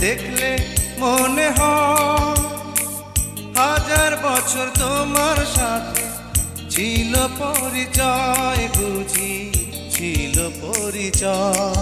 দেখলে মনে হয় হাজার বছর তোমার সাথে ছিল পরিচয়, বুঝি ছিল পরিচয়।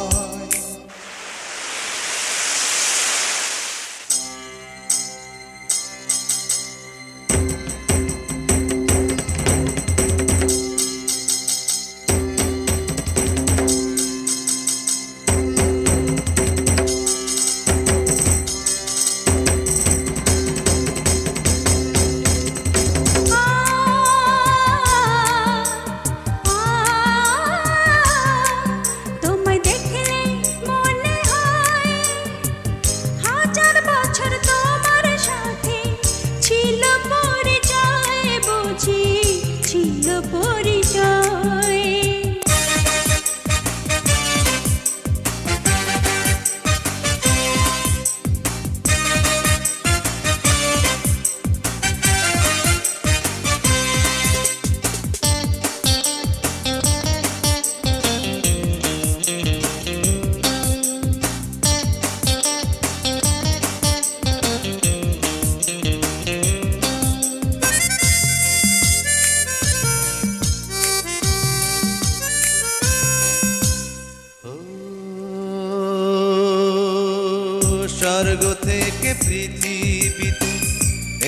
স্বর্গ থেকে পৃথিবীতে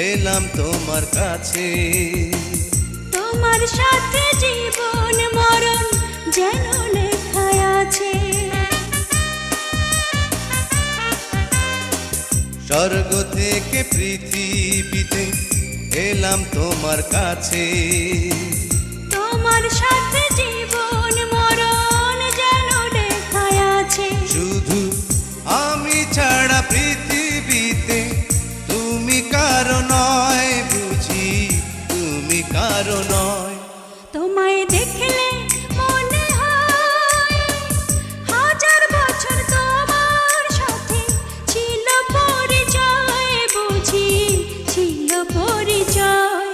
এলাম তোমার কাছে, তোমার সাথে জীবন মরণ যেন লেখা আছে। স্বর্গ থেকে পৃথিবীতে এলাম তোমার কাছে, তোমার সাথে জীবন মরণ যেন লেখা আছে। শুধু আমি ছাড়া পৃথিবীতে তুমি কারো নয়, বুঝি তুমি কারো নয়। তোমায় দেখলে মনে হয় হাজার বছর তোমার সাথে ছিল পরিচয়, বুঝি ছিল পরিচয়।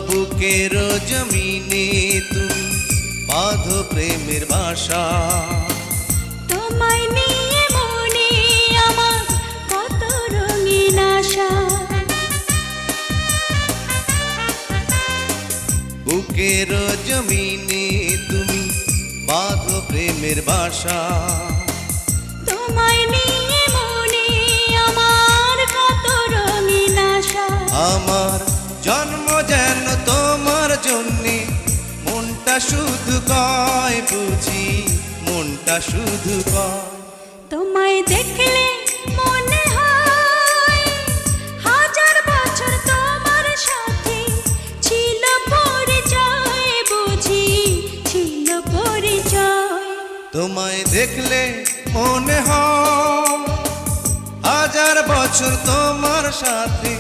বুকের জমিনে তুমি বাঁধো প্রেমের বাসা, তোমায় নিয়ে মনে আমার কত রঙিন আশা। বুকের জমিনে তুমি বাঁধো প্রেমের বাসা, তোমায় নিয়ে মনে আমার কত রঙিন আশা। আমার জন্ম যেন তোমার জন্যে, মনটা শুধু কয়, বুঝি মনটা শুধু কয়। তোমায় দেখলে মনে হয় হাজার বছর তোমার সাথে ছিল পরিচয়, বুঝি ছিল পরিচয়। তোমায় দেখলে মনে হয় হাজার বছর তোমার সাথে